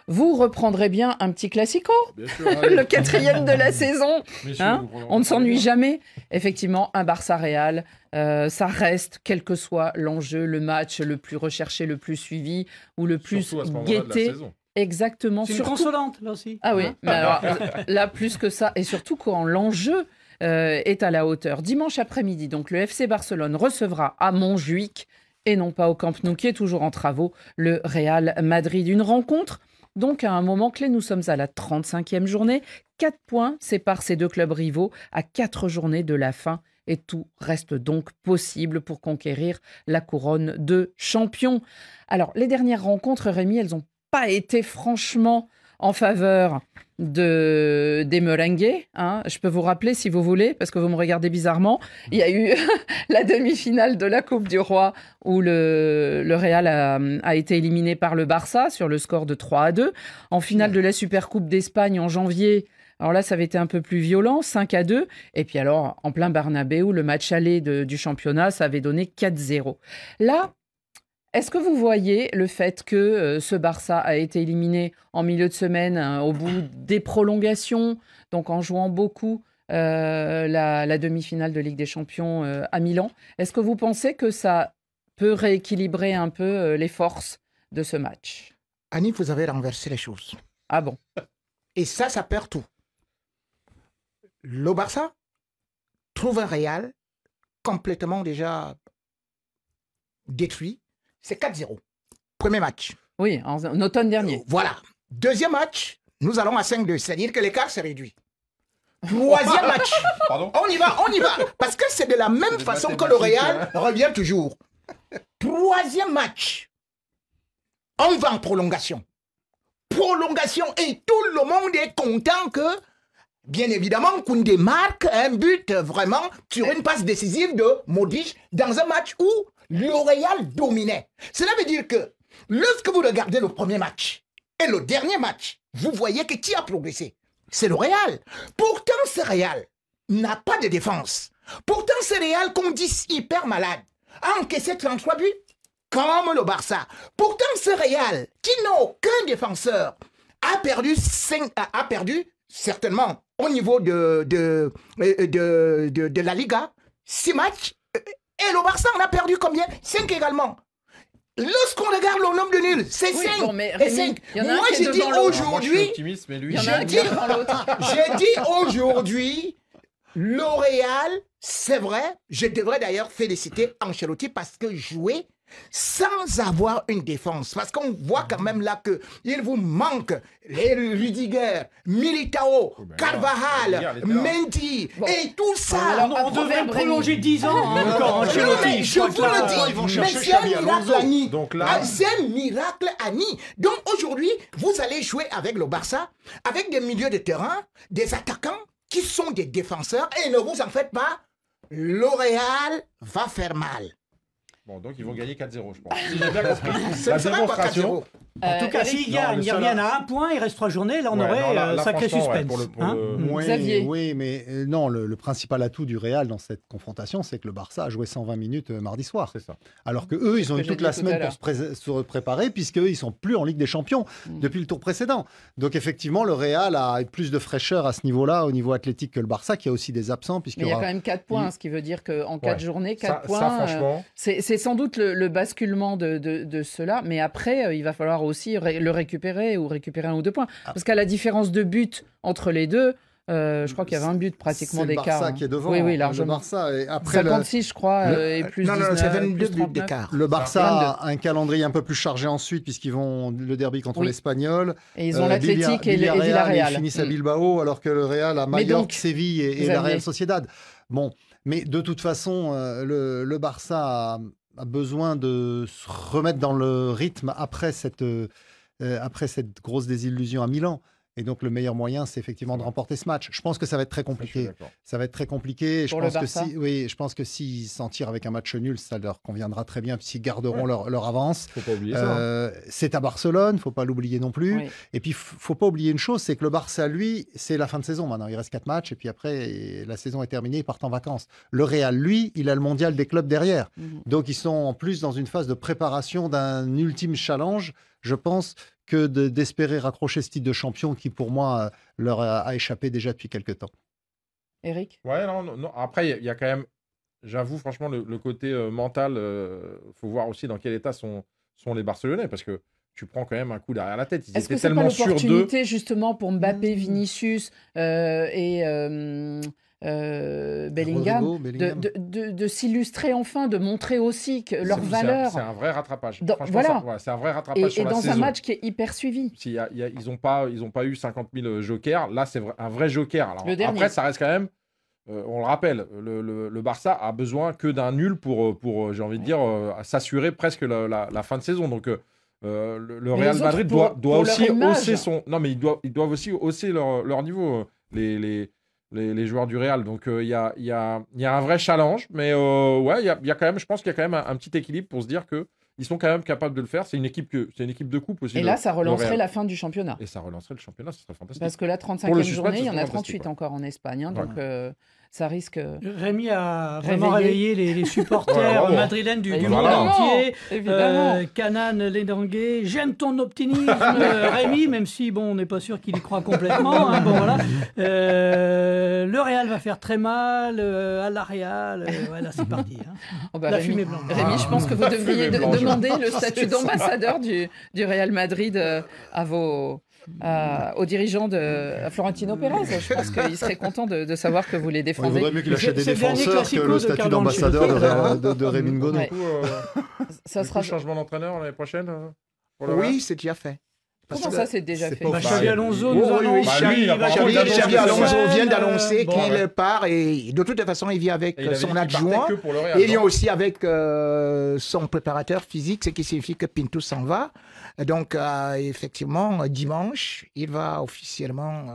Vous reprendrez bien un petit classico, le 4e de la saison. On ne s'ennuie jamais. Effectivement, un Barça-Real, ça reste, quel que soit l'enjeu, le match le plus recherché, le plus suivi ou le plus guetté. Exactement. C'est une consolante, là aussi. Ah oui, mais alors, là, plus que ça. Et surtout quand l'enjeu est à la hauteur. Dimanche après-midi, donc le FC Barcelone recevra à Montjuïc, et non pas au Camp Nou, qui est toujours en travaux, le Real Madrid. Une rencontre donc à un moment clé, nous sommes à la 35e journée. 4 points séparent ces deux clubs rivaux à 4 journées de la fin. Et tout reste donc possible pour conquérir la couronne de champion. Alors, les dernières rencontres, Rémi, elles n'ont pas été franchement en faveur des merengues. Je peux vous rappeler, si vous voulez, parce que vous me regardez bizarrement, il y a eu la demi-finale de la Coupe du Roi où le Real a été éliminé par le Barça sur le score de 3-2. En finale de la Supercoupe d'Espagne en janvier, alors là, ça avait été un peu plus violent, 5-2. Et puis alors, en plein Bernabéu, le match aller du championnat, ça avait donné 4-0. Là, est-ce que vous voyez le fait que ce Barça a été éliminé en milieu de semaine au bout des prolongations, donc en jouant beaucoup la demi-finale de Ligue des Champions à Milan? Est-ce que vous pensez que ça peut rééquilibrer un peu les forces de ce match. Annie, vous avez renversé les choses. Ah bon? Et ça perd tout. Le Barça trouve un Real complètement déjà détruit. C'est 4-0. Premier match. Oui, en automne dernier. Voilà. Deuxième match, nous allons à 5-2. C'est-à-dire que l'écart s'est réduit. Troisième match. Pardon? On y va. Parce que c'est de la même façon que le Real revient toujours. Troisième match. On va en prolongation. Prolongation et tout le monde est content que, bien évidemment, Koundé marque un but vraiment sur une passe décisive de Modric dans un match où le Real dominait. Cela veut dire que lorsque vous regardez le premier match et le dernier match, vous voyez que qui a progressé? C'est le Real. Pourtant, ce Real n'a pas de défense. Pourtant, ce Real qu'on dit hyper malade a encaissé 33 buts comme le Barça. Pourtant, ce Real, qui n'a aucun défenseur, a perdu certainement au niveau de la Liga, 6 matchs. Et le Barça en a perdu combien? 5 également. Lorsqu'on regarde le nombre de nuls, c'est 5. Bon, et 5. Moi, j'ai dit aujourd'hui, j'ai dit aujourd'hui, le Real, c'est vrai, je devrais d'ailleurs féliciter Ancelotti parce que jouer sans avoir une défense, parce qu'on voit quand même là qu'il vous manque les Rudiger, Militao, Carvajal, Mendy et tout ça. On devrait prolonger 10 ans encore Ancelotti. Je vous le dis, mais c'est un miracle Annie. C'est un miracle Annie. Donc aujourd'hui, vous allez jouer avec le Barça, avec des milieux de terrain, des attaquants qui sont des défenseurs, et ne vous en faites pas, le Real va faire mal. Bon, donc ils vont gagner 4-0, je pense. Si j'ai bien compris. La démonstration. En tout cas, s'ils gagnent, ils reviennent à 1 point, il reste 3 journées, là on aurait sacré suspense. Oui, mais non, le principal atout du Real dans cette confrontation, c'est que le Barça a joué 120 minutes mardi soir. C'est ça. Alors qu'eux, ils ont eu toute la semaine pour se préparer, puisqu'eux, ils sont plus en Ligue des Champions depuis le tour précédent. Donc effectivement, le Real a plus de fraîcheur à ce niveau-là, au niveau athlétique, que le Barça, qui a aussi des absents. Mais il y a quand même 4 points, ce qui veut dire qu'en 4 journées, 4 points, franchement... c'est sans doute le basculement de cela, mais après, il va falloir aussi le récupérer ou récupérer 1 ou 2 points. Parce qu'à la différence de but entre les deux, je crois qu'il y a 20 buts pratiquement d'écart. C'est le Barça qui est devant. Oui, largement. Le Barça, et après 56, je crois, et plus 19. Non, c'est 22 buts d'écart. Le Barça a un calendrier un peu plus chargé ensuite, puisqu'ils vont le derby contre l'Espagnol. Et ils ont l'Athletic et Villarreal. Ils finissent à Bilbao, alors que le Real a Mallorca, Séville et la Real Sociedad. Bon, mais de toute façon, le Barça a besoin de se remettre dans le rythme après cette grosse désillusion à Milan. Et donc, le meilleur moyen, c'est effectivement de remporter ce match. Je pense que ça va être très compliqué. Ça va être très compliqué. Je pense que s'ils s'en tirent avec un match nul, ça leur conviendra très bien, puisqu'ils garderont leur avance. Faut pas oublier ça. C'est à Barcelone, faut pas l'oublier non plus. Oui. Et puis, faut pas oublier une chose, c'est que le Barça, lui, c'est la fin de saison maintenant. Il reste 4 matchs, et puis après, la saison est terminée, ils partent en vacances. Le Real, lui, il a le mondial des clubs derrière. Donc, ils sont en plus dans une phase de préparation d'un ultime challenge, je pense, que d'espérer raccrocher ce titre de champion qui, pour moi, leur a échappé déjà depuis quelques temps. Eric ? Ouais, non. Après, il y a quand même, j'avoue, franchement, le côté mental, faut voir aussi dans quel état sont les Barcelonais, parce que tu prends quand même un coup derrière la tête. Ils étaient tellement sûrs d'eux. Est-ce que c'est pas l'opportunité, justement, pour Mbappé, Vinicius et Bellingham, de s'illustrer enfin, de montrer aussi que leur valeur. C'est un vrai rattrapage. Voilà. C'est un vrai rattrapage sur la saison. Et dans un match qui est hyper suivi. Ils n'ont pas eu 50 000 jokers. Là, c'est un vrai joker. Alors, après, ça reste quand même... on le rappelle, le Barça a besoin que d'un nul pour j'ai envie de dire, s'assurer presque la fin de saison. Donc, le Real Madrid doit aussi hausser son... Non, mais ils doivent aussi hausser leur niveau, les joueurs du Real. Donc, il y a un vrai challenge. Mais ouais, il y a quand même, je pense qu'il y a quand même un petit équilibre pour se dire qu'ils sont quand même capables de le faire. C'est une équipe de coupe aussi. Et là, ça relancerait la fin du championnat. Et ça relancerait le championnat, ce serait fantastique. Parce que la 35e journée, il y en a 38 encore en Espagne. Hein, donc, ça risque. Rémi a vraiment réveillé les supporters madrilènes du monde entier. Canan Lendangué, j'aime ton optimisme, Rémi, même si bon, on n'est pas sûr qu'il y croit complètement. Hein, bon, voilà. Le Real va faire très mal, à la Real. Voilà, c'est parti. Hein. Oh bah, la Rémi, fumée blanche. Rémi, je pense que vous devriez demander le statut d'ambassadeur du Real Madrid aux dirigeants à Florentino Pérez. Je pense qu'il serait content de savoir que vous les défendez. Il vaudrait mieux qu'il achète des défenseurs que le statut d'ambassadeur de Rémi Ngono. Ça sera changement d'entraîneur l'année prochaine Oui, c'est déjà fait. Comment ça, c'est déjà fait? Xabi Alonso nous annonce. Xabi Alonso vient d'annoncer qu'il part et de toute façon, il vient avec son adjoint. Et il vient aussi avec son préparateur physique, ce qui signifie que Pinto s'en va. Donc, effectivement, dimanche, il va officiellement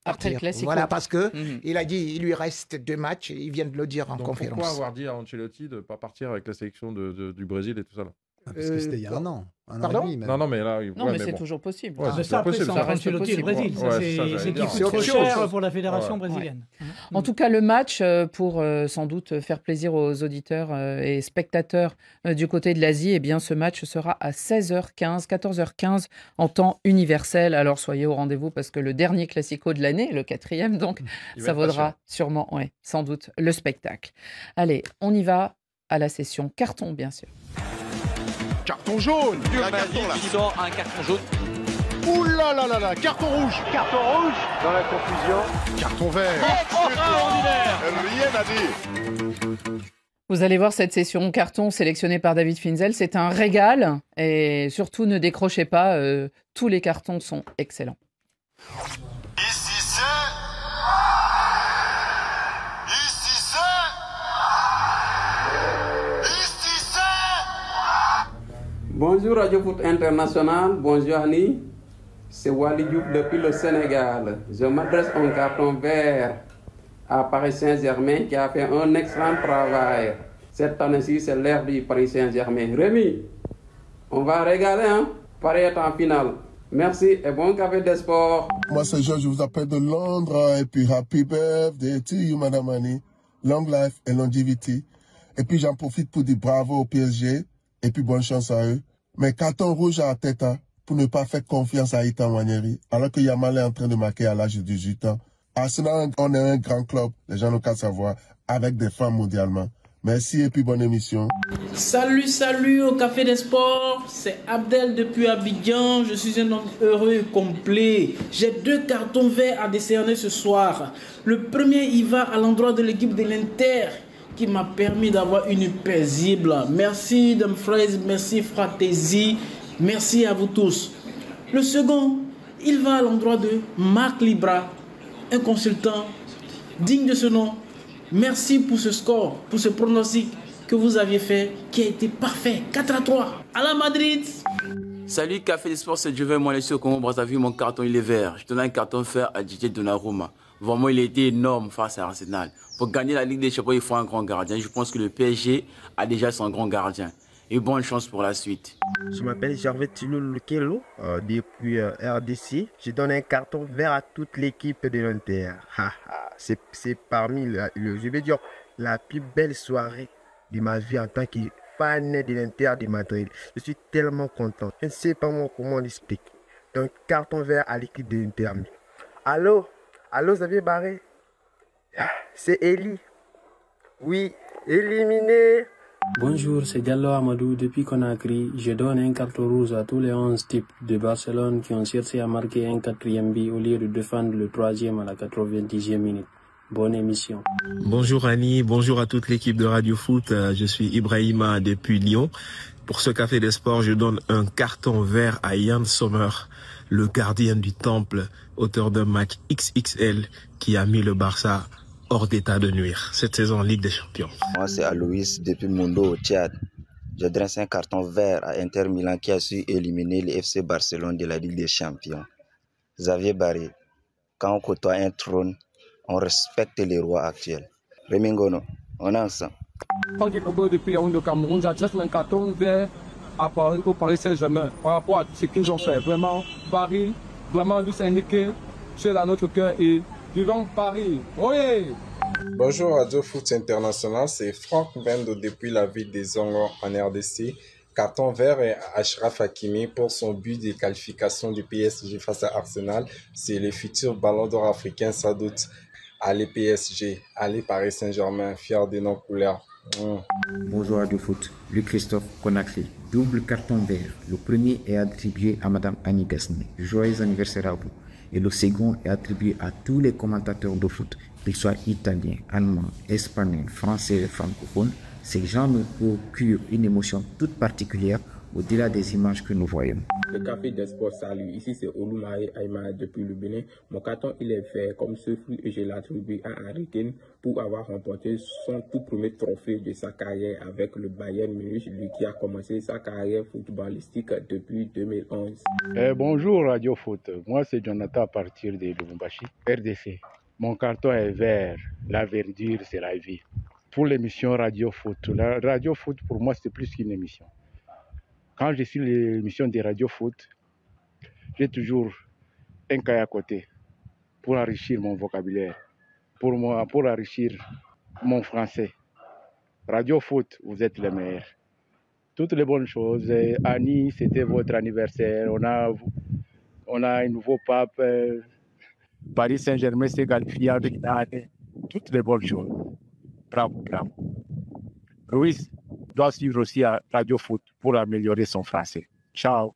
partir. Voilà, parce que il a dit il lui reste 2 matchs. Il vient de le dire en conférence. Pourquoi avoir dit à Ancelotti de ne pas partir avec la sélection du Brésil et tout ça là? Parce que c'était il y a un an. Pardon? Non, mais là... Non, mais c'est toujours possible. Ça reste Ancelotti le Brésil. C'est qui coûte trop cher pour la fédération brésilienne. En tout cas, le match, pour sans doute faire plaisir aux auditeurs et spectateurs du côté de l'Asie, eh bien, ce match sera à 16h15, 14h15 en temps universel. Alors, soyez au rendez-vous parce que le dernier classico de l'année, le 4e, donc, ça vaudra sûrement, sans doute, le spectacle. Allez, on y va à la session carton, bien sûr. Carton jaune. Un carton là. Qui sort un carton jaune. Ouh là là là là, carton rouge. Carton rouge. Dans la confusion. Carton vert. Extraordinaire. Rien à dire. Vous allez voir cette session carton sélectionnée par David Finzel, c'est un régal et surtout ne décrochez pas, tous les cartons sont excellents. Bonjour Radio Foot International, bonjour Annie, c'est Wally Diouf depuis le Sénégal. Je m'adresse un carton vert à Paris Saint-Germain qui a fait un excellent travail. Cette année-ci, c'est l'ère du Paris Saint-Germain. Rémi, on va régaler, hein? Paris est en finale. Merci et bon café des sports. Moi, c'est Georges, je vous appelle de Londres. Et puis, happy birthday to you, Madame Annie. Long life and longevity. Et puis, j'en profite pour dire bravo au PSG. Et puis, bonne chance à eux. Mais carton rouge à la tête, hein, pour ne pas faire confiance à Ethan Nwaneri, alors que Yamal est en train de marquer à l'âge de 18 ans. Arsenal, on est un grand club, les gens n'ont qu'à savoir, avec des fans mondialement. Merci et puis bonne émission. Salut au Café des Sports, c'est Abdel depuis Abidjan, je suis un homme heureux et complet. J'ai 2 cartons verts à décerner ce soir. Le premier, il va à l'endroit de l'équipe de l'Inter, qui m'a permis d'avoir une paisible. Merci Dumfries, merci Fratesi, merci à vous tous. Le second, il va à l'endroit de Marc Libra, un consultant digne de ce nom. Merci pour ce score, pour ce pronostic que vous aviez fait, qui a été parfait, 4-3. À la Madrid. Salut Café des Sports, c'est Joven, moi je suis au Congo Brazzaville, mon carton il est vert. Je donne un carton vert à DJ Donnarumma. Vraiment, il a été énorme face à Arsenal. Pour gagner la Ligue des Champions, il faut un grand gardien. Je pense que le PSG a déjà son grand gardien. Et bonne chance pour la suite. Je m'appelle Gervais Tilou-Lukelo, depuis RDC. Je donne un carton vert à toute l'équipe de l'Inter. C'est parmi, je vais dire, la plus belle soirée de ma vie en tant que fan de l'Inter de Madrid. Je suis tellement content. Je ne sais pas comment l'expliquer. Donc, carton vert à l'équipe de l'Inter. Allô, Xavier Barré? C'est Eli. Oui, éliminé. Bonjour, c'est Diallo Amadou depuis Conakry. Je donne un carton rouge à tous les 11 types de Barcelone qui ont cherché à marquer un 4e but au lieu de défendre le 3e à la 90e minute. Bonne émission. Bonjour Annie, bonjour à toute l'équipe de Radio Foot. Je suis Ibrahima depuis Lyon. Pour ce Café des Sports, je donne un carton vert à Yann Sommer, le gardien du Temple, auteur d'un match XXL qui a mis le Barça hors d'état de nuire cette saison en Ligue des Champions. Moi, c'est Aloïs depuis Mondo au Tchad. Je dresse un carton vert à Inter Milan qui a su éliminer le FC Barcelone de la Ligue des Champions. Xavier Barré, quand on côtoie un trône, on respecte les rois actuels. Rémi Ngono, on est ensemble. Depuis le Cameroun, j'adresse un carton vert à Paris, au Paris Saint-Germain par rapport à ce qu'ils ont fait. Vraiment, Paris, vraiment nous syndiqués, c'est dans notre cœur et vivons Paris. Oui! Bonjour Radio Foot International, c'est Franck Bendo depuis la ville des Zongo en RDC. Carton vert et Achraf Hakimi pour son but de qualification du PSG face à Arsenal. C'est le futur ballon d'or africain sans doute. Allez PSG, allez Paris Saint-Germain, fier de nos couleurs. Bonjour Radio Foot, Luc Christophe Conakry. Double carton vert. Le premier est attribué à Madame Annie Gasnier. Joyeux anniversaire à vous. Et le second est attribué à tous les commentateurs de foot, qu'ils soient italiens, allemands, espagnols, français et francophones. Ces gens nous procurent une émotion toute particulière au-delà des images que nous voyons. Le Café des Sports, salut. Ici, c'est Olumaye Aïma depuis le Bénin. Mon carton, il est vert comme ce fruit et je l'attribue à Harry Kane pour avoir remporté son tout premier trophée de sa carrière avec le Bayern Munich, lui qui a commencé sa carrière footballistique depuis 2011. Bonjour Radio Foot. Moi, c'est Jonathan à partir de Lubumbashi, RDC. Mon carton est vert. La verdure, c'est la vie. Pour l'émission Radio Foot. La Radio Foot, pour moi, c'est plus qu'une émission. Quand je suis l'émission de Radio Foot, j'ai toujours un cahier à côté pour enrichir mon vocabulaire, pour enrichir mon français. Radio Foot, vous êtes les meilleurs. Toutes les bonnes choses. Annie, c'était votre anniversaire. On a un nouveau pape. Paris Saint-Germain s'est qualifié avec l'année. Toutes les bonnes choses. Bravo, bravo. Ruiz doit suivre aussi à Radio Foot pour améliorer son français. Ciao.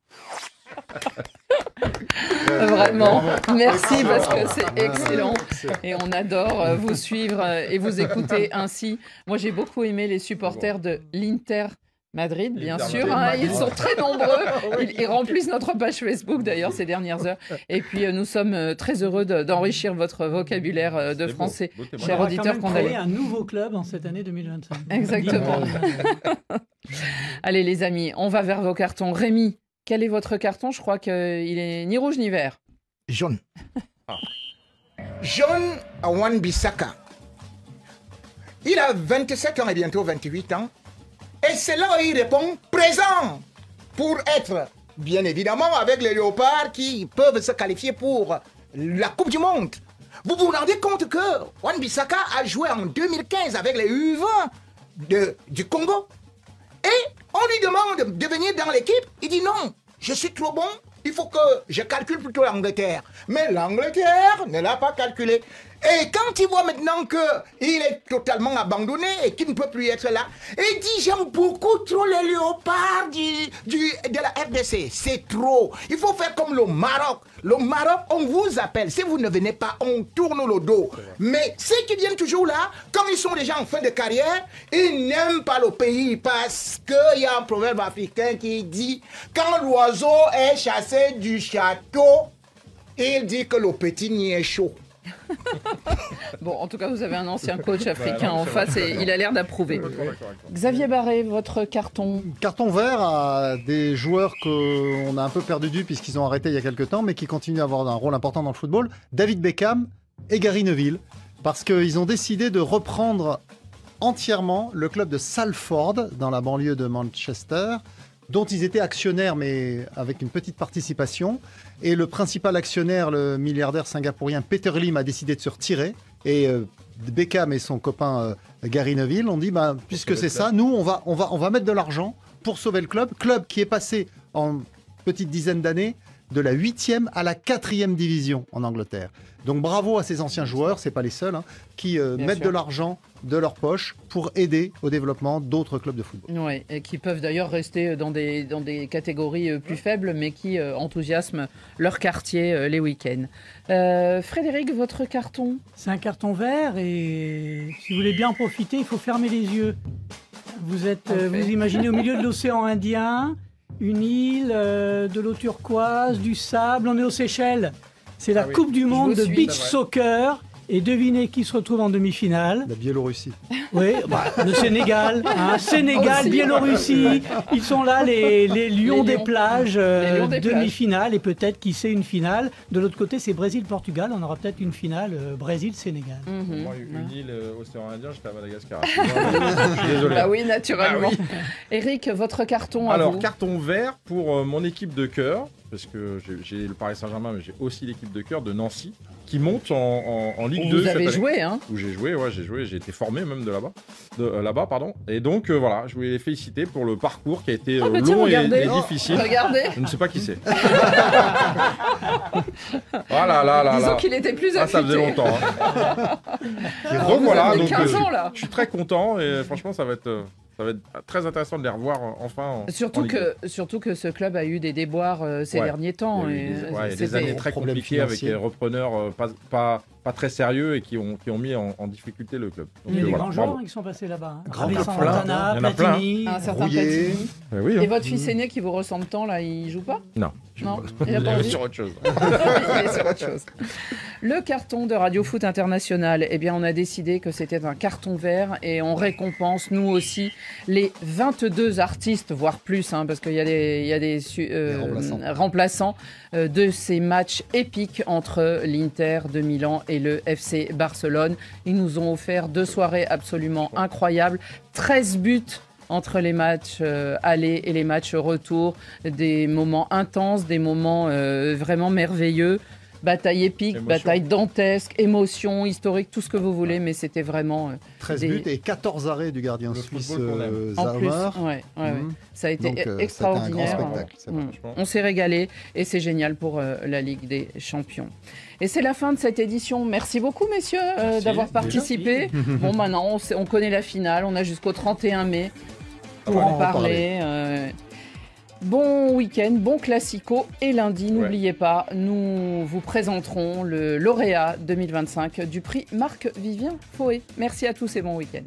Vraiment, merci parce que c'est excellent et on adore vous suivre et vous écouter ainsi. Moi, j'ai beaucoup aimé les supporters de l'Inter Madrid, bien sûr. Ils sont très nombreux. Ils remplissent notre page Facebook, d'ailleurs, ces dernières heures. Et puis, nous sommes très heureux d'enrichir votre vocabulaire de français, chers auditeurs. On a créé un nouveau club en cette année 2025. Exactement. Allez, les amis, on va vers vos cartons. Rémi, quel est votre carton? Je crois qu'il est ni rouge ni vert. Jaune. Jaune à Wan-Bissaka. Il a 27 ans et bientôt 28 ans. Et c'est là où il répond présent pour être, bien évidemment, avec les Léopards qui peuvent se qualifier pour la Coupe du Monde. Vous vous rendez compte que Wan-Bissaka a joué en 2015 avec les U20 du Congo et on lui demande de venir dans l'équipe. Il dit non, je suis trop bon, il faut que je calcule plutôt l'Angleterre. Mais l'Angleterre ne l'a pas calculé. Et quand il voit maintenant qu'il est totalement abandonné et qu'il ne peut plus être là, il dit j'aime beaucoup trop les Léopards de la RDC. C'est trop. Il faut faire comme le Maroc. Le Maroc, on vous appelle. Si vous ne venez pas, on tourne le dos. Mais ceux qui viennent toujours là, comme ils sont déjà en fin de carrière, ils n'aiment pas le pays parce qu'il y a un proverbe africain qui dit quand l'oiseau est chassé du château, il dit que le petit n'y est chaud. Bon, en tout cas, vous avez un ancien coach africain en face et il a l'air d'approuver. Xavier Barré, votre carton? Carton vert à des joueurs qu'on a un peu perdu de vue puisqu'ils ont arrêté il y a quelques temps, mais qui continuent à avoir un rôle important dans le football. David Beckham et Gary Neville, parce qu'ils ont décidé de reprendre entièrement le club de Salford, dans la banlieue de Manchester, dont ils étaient actionnaires, mais avec une petite participation. Et le principal actionnaire, le milliardaire singapourien Peter Lim, a décidé de se retirer. Et Beckham et son copain Gary Neville ont dit, puisque c'est ça, nous, on va mettre de l'argent pour sauver le club. Club qui est passé en petite dizaine d'années de la 8e à la 4e division en Angleterre. Donc bravo à ces anciens joueurs, c'est pas les seuls, qui mettent de l'argent de leur poche pour aider au développement d'autres clubs de football. Oui, et qui peuvent d'ailleurs rester dans des catégories plus faibles, mais qui enthousiasment leur quartier les week-ends. Frédéric, votre carton? C'est un carton vert et si vous voulez bien en profiter, il faut fermer les yeux. Vous imaginez au milieu de l'océan Indien, une île, de l'eau turquoise, du sable, on est aux Seychelles. C'est la Coupe du monde de beach soccer. Et devinez qui se retrouve en demi-finale? La Biélorussie. Oui, le Sénégal. Sénégal, Biélorussie. Ils sont là, les lions des plages, demi-finale. Et peut-être, qui sait, une finale. De l'autre côté, c'est Brésil-Portugal. On aura peut-être une finale Brésil-Sénégal. Moi, une île océan Indien, j'étais à Madagascar. Je suis désolé. Bah oui, naturellement. Bah oui. Eric, votre carton à vous. Carton vert pour mon équipe de cœur. Parce que j'ai le Paris Saint-Germain, mais j'ai aussi l'équipe de cœur de Nancy. qui monte en Ligue 2 Vous cette avez année. joué, hein? Où j'ai joué, j'ai été formé même de là-bas, pardon. Et donc voilà, je voulais les féliciter pour le parcours qui a été long et difficile. Regardez. Je ne sais pas qui c'est. Disons qu'il était plus affûté. Ça faisait longtemps. Hein. Donc voilà, donc, 15 ans, là. je suis très content et franchement ça va être très intéressant de les revoir enfin surtout que ce club a eu des déboires ces derniers temps. Il y a des années très compliquées avec des repreneurs pas très sérieux et qui ont mis en difficulté le club. Donc, il y a des grands joueurs qui sont passés là-bas. Il y en a plein. Un certain Platini. Et votre fils aîné qui vous ressemble tant, là, il joue pas? Non. Il est sur autre chose. Il est sur autre chose. Le carton de Radio Foot International, eh bien, on a décidé que c'était un carton vert et on récompense, nous aussi, les 22 artistes, voire plus, hein, parce qu'il y a des remplaçants de ces matchs épiques entre l'Inter de Milan et le FC Barcelone. Ils nous ont offert 2 soirées absolument incroyables, 13 buts entre les matchs aller et les matchs retour, des moments intenses, des moments vraiment merveilleux, bataille épique, bataille dantesque, émotion historique, tout ce que vous voulez, mais c'était vraiment 13 buts et 14 arrêts du gardien suisse en plus, ça a été extraordinaire. On s'est régalé et c'est génial pour la Ligue des Champions. Et c'est la fin de cette édition. Merci beaucoup, messieurs, d'avoir participé. Bon, maintenant, on connaît la finale. On a jusqu'au 31 mai pour en parler. Bon week-end, bon classico. Et lundi, n'oubliez pas, nous vous présenterons le lauréat 2025 du prix Marc-Vivien Foé. Merci à tous et bon week-end.